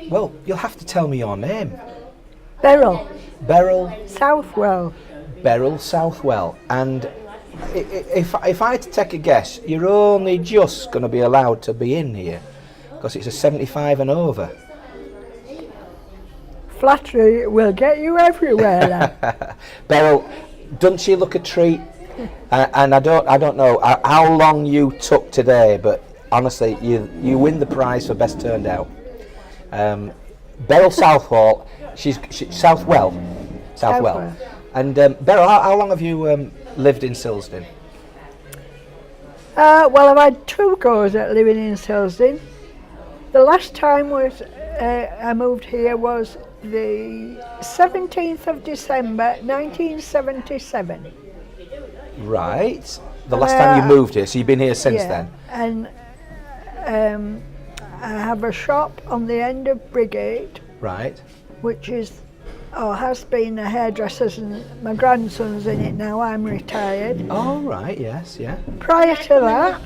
Well, you'll have to tell me your name. Beryl Beryl Southwell. Beryl Southwell. And if I had to take a guess, you're only just going to be allowed to be in here because it's a 75 and over. Flattery will get you everywhere. Beryl, doesn't she look a treat? And I don't know how long you took today, but honestly, you win the prize for best turned out. Beryl Southwell, she's Southwell. And Beryl, how long have you lived in Silsden? Well, I've had 2 goes at living in Silsden. The last time I moved here was the 17th of December 1977. Right. The last time you moved here, so you've been here since then? And I have a shop on the end of Brigade. Right. Which has been a hairdresser's, and my grandson's in it now. I'm retired. Oh, right, yes, yeah. Prior to that...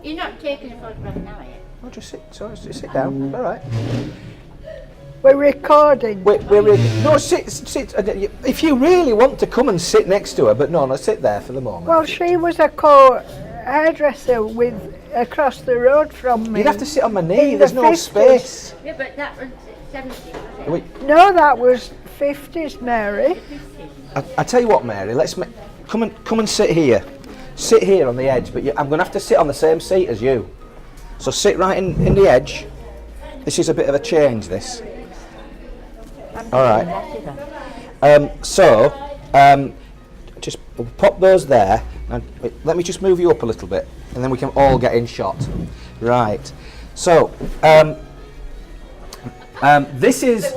You're not taking a photograph now, are you? Oh, just sit down. All right. We're recording. No, sit. If you really want to come and sit next to her, but no, sit there for the moment. Well, she was a hairdresser across the road from me. You'd have to sit on my knee. There's no 50s. space. Yeah, but that was 70s, was it? No, that was 50s, Mary. I tell you what, Mary. Come and sit here. Sit here on the edge. But I'm going to have to sit on the same seat as you. So sit right in the edge. This is a bit of a change. This. All right. Just pop those there, and let me just move you up a little bit, and then we can all get in shot. Right. So, this is.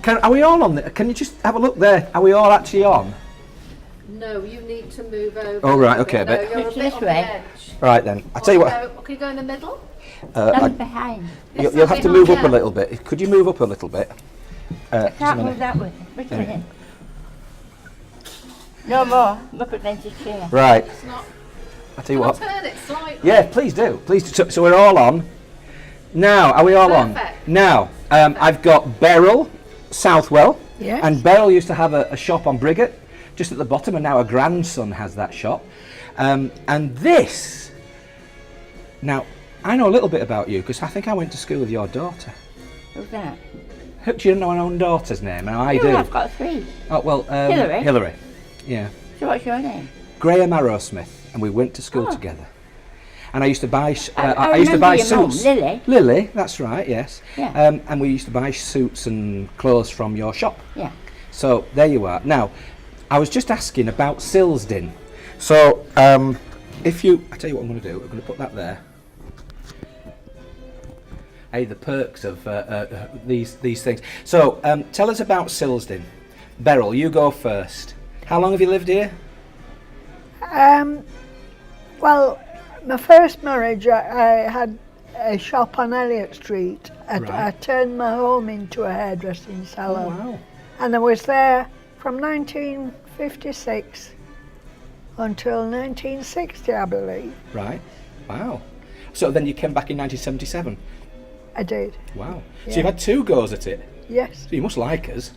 Are we all on? Can you just have a look there? Are we all actually on? No, you need to move over. Oh right, okay. No, you're a bit on the edge. Right then. I tell you what. Can you go in the middle? Stand behind. You'll have to move up a little bit. Could you move up a little bit? I can't move that way. Wait a minute. No more. Look against the chair. Right. It's not. I tell you what. Turn it slightly. Yeah, please do. Please do. So we're all on. Now, are we all Perfect. on? Now, I've got Beryl Southwell. Yes. And Beryl used to have a shop on Brigade, just at the bottom, and now her grandson has that shop. And this. Now, I know a little bit about you because I think I went to school with your daughter. Who's that? Do you know my own daughter's name? And I do. I've got 3. Oh well, Hillary. Hillary. Yeah. So what's your name? Graham Arrowsmith, and we went to school together. And I used to buy. I used to buy remember your suits. mum, Lily. Lily, that's right. Yes. Yeah. And we used to buy suits and clothes from your shop. Yeah. So there you are. Now, I was just asking about Silsden. So if you, I tell you what I'm going to do. I'm going to put that there. Hey, the perks of these things. So tell us about Silsden. Beryl, you go first. How long have you lived here? Well, my first marriage, I had a shop on Elliot Street. I turned my home into a hairdressing salon. Oh, wow. And I was there from 1956 until 1960, I believe. Right. Wow. So then you came back in 1977. I did. Wow. Yeah. So you've had 2 goes at it. Yes. So you must like us.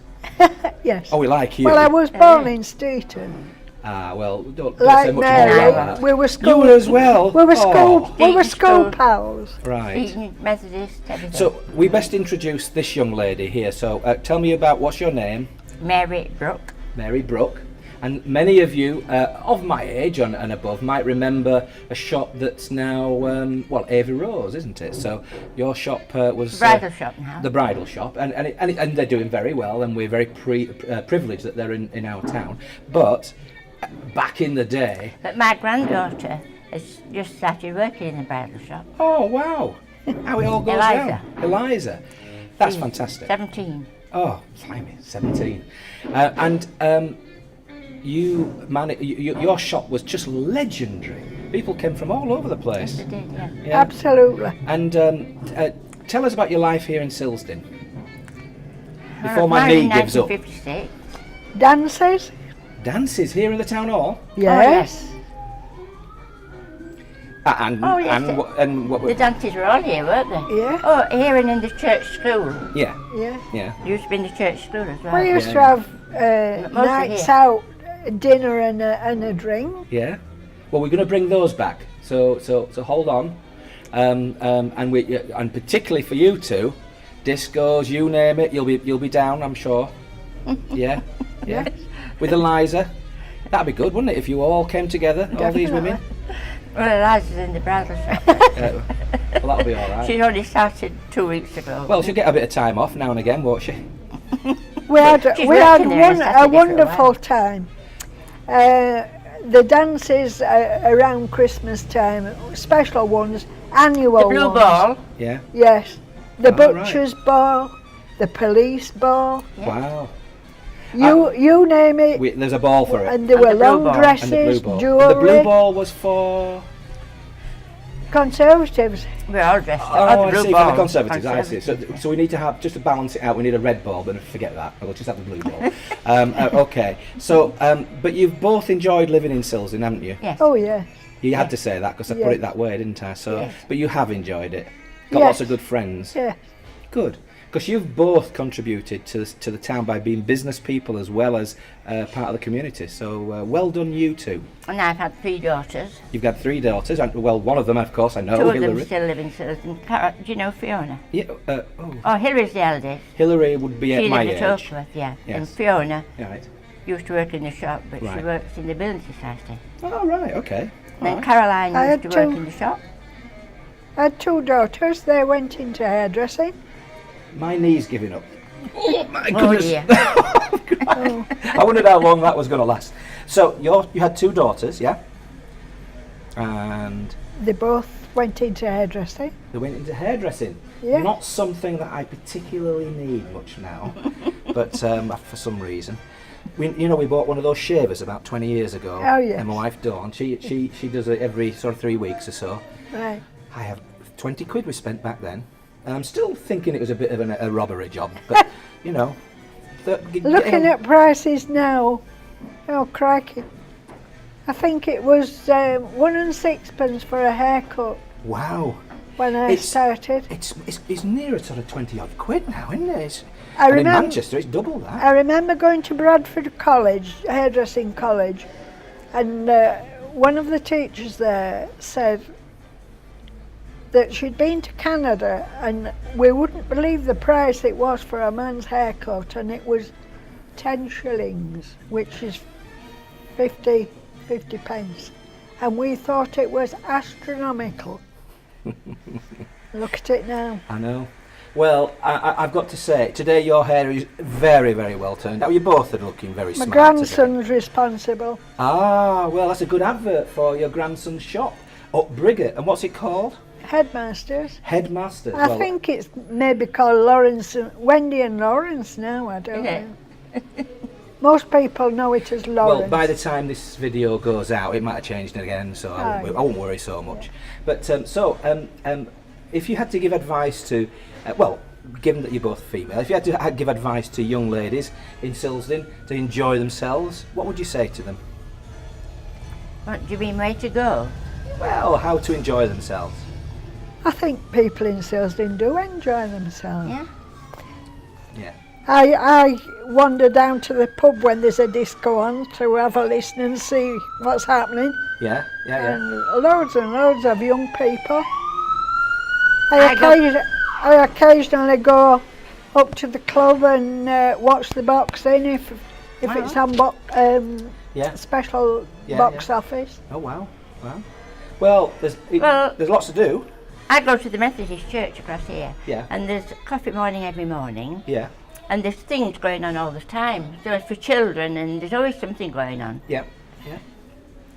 Yes. Oh, we like you. Well, I was born in Steeton. Ah, well, don't Like say much Mary, more about that. we were You school. were as well. We were school. Oh, We were Steeton school school. pals. right. Eton, Methodist, everything. So we best introduce this young lady here. So tell me about what's your name? Mary Brook. Mary Brook. And many of you of my age and above might remember a shop that's now, Avy Rose, isn't it? So your shop was... Bridal shop now. The bridal shop. And they're doing very well, and we're very privileged that they're in our town. But back in the day... But my granddaughter has just started working in the bridal shop. Oh, wow. How it all goes Eliza. down. Eliza. That's She's fantastic. 17. Oh, blimey, 17. Your shop was just legendary. People came from all over the place. Yes, they did, yeah. Yeah. Absolutely. And tell us about your life here in Silsden. Before I was my married knee in gives up. 1956. Dances? Dances here in the town hall. Yes. And Oh, yes, and what? The dances were all here, weren't they? Yeah. Oh, here and in the church school. Yeah, Yeah. yeah. Used to be in the church school as well. We used Yeah, to have Mostly nights here. out, dinner and a drink. Yeah. Well, we're going to bring those back. So hold on. And particularly for you two, discos, you name it, you'll be down, I'm sure. Yeah. Yeah. With Eliza, that'd be good, wouldn't it? If you all came together, all these women. Well, Eliza's in the bridal shop. Well, that'll be all right. She's only started 2 weeks ago. Well, she'll get a bit of time off now and again, won't she? We had She's we had working there on Saturday a for a wonderful while. time. The dances around Christmas time, special ones, annual The blue ones. ball. Yeah. Yes, the Oh, butcher's ball, the police ball. Wow. You name it. There's a ball for it. And there And were the blue long ball. dresses, And the blue ball. jewellery. The blue ball was for. Conservatives. We're all dressed Oh, up. I The blue see, for ball. the Conservatives, I see. So we need to have, just to balance it out, we need a red ball, but forget that. We'll just have the blue ball. Okay. So, but you've both enjoyed living in Silsden, haven't you? Yes. Oh yeah. You had to say that because I Yeah. put it that way, didn't I? So, Yes. but you have enjoyed it. Got Yes. lots of good friends. Yeah. Good. Because you've both contributed to the town by being business people as well as part of the community. So well done, you two. And I've had 3 daughters. You've got 3 daughters. And, well, one of them, of course, I know. 2 of them Hillary. still live in Silsden. Do you know Fiona? Yeah, Oh, Hillary's the eldest. Hillary would be at She my lived at age. Oakworth, yeah. And Yes. Fiona Right. used to work in the shop, but Right. she works in the building society. Oh, right. Okay. Then Right. Caroline I used to had work 2. in the shop. I had 2 daughters. They went into hairdressing. My knee's giving up. Oh my Oh goodness! dear. I wondered how long that was going to last. So you had 2 daughters, yeah? And They both went into hairdressing. they went into hairdressing. Yeah. Not something that I particularly need much now, but for some reason. We bought one of those shavers about 20 years ago. Oh, yes. And my wife Dawn, she does it every sort of 3 weeks or so. Right. I have 20 quid we spent back then. And I'm still thinking it was a bit of a robbery job, but you know. Looking at prices now, oh crikey! I think it was 1 and 6pence for a haircut Wow. when I started. It's nearer sort of 20 odd quid now, isn't it? I And in remem- Manchester it's double that. I remember going to Bradford College, hairdressing college, and one of the teachers there said that she'd been to Canada and we wouldn't believe the price it was for a man's haircut, and it was 10 shillings, which is 50 pence. And we thought it was astronomical. Look at it now. I know. Well, I've got to say, today your hair is very, very well turned out. You both are looking very My smart grandson's today. responsible. Ah, well, that's a good advert for your grandson's shop up Briggett. And what's it called? Headmasters. Headmasters. I Well, think it's maybe called Wendy and Lawrence now, I don't Is it? know. Most people know it as Lawrence. well, by the time this video goes out, it might have changed again, so I won't worry so much. But if you had to give advice to, given that you're both female, if you had to give advice to young ladies in Silsden to enjoy themselves, what would you say to them? What do you mean, way to go? Well, how to enjoy themselves. I think people in Silsden do enjoy themselves. Yeah? Yeah. I wander down to the pub when there's a disco on to have a listen and see what's happening. Yeah, yeah, yeah. And loads of young people. I I occasionally go up to the club and watch the boxing if it's on Yeah. special Yeah, box office. Oh wow, wow. Well, there's lots to do. I go to the Methodist church across here. Yeah. And there's coffee morning every morning. Yeah, And there's things going on all the time. So it's for children, and there's always something going on. yeah, yeah.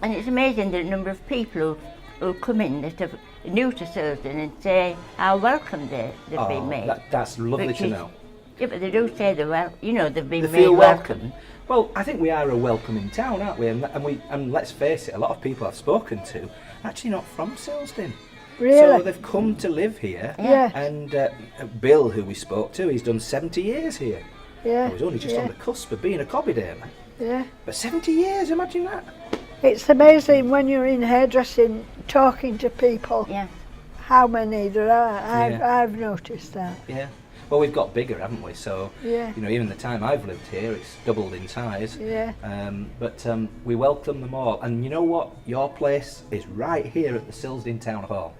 And it's amazing the number of people who come in that are new to Silsden and say how welcome they've been made. That's lovely Which to is- know. Yeah, but they do say they've been They made feel welcome. welcome. Well, I think we are a welcoming town, aren't we? And let's face it, a lot of people I've spoken to actually not from Silsden. Really? So they've come to live here. Yeah. And Bill, who we spoke to, he's done 70 years here. Yeah. I was only just yeah, on the cusp of being a cobby damer. yeah. But 70 years, imagine that. It's amazing when you're in hairdressing, talking to people, Yeah. how many there are. Yeah. I've noticed that. Yeah. Well, we've got bigger, haven't we? So, Yeah. you know, even the time I've lived here, it's doubled in size. Yeah. But we welcome them all. And you know what? Your place is right here at the Silsden Town Hall.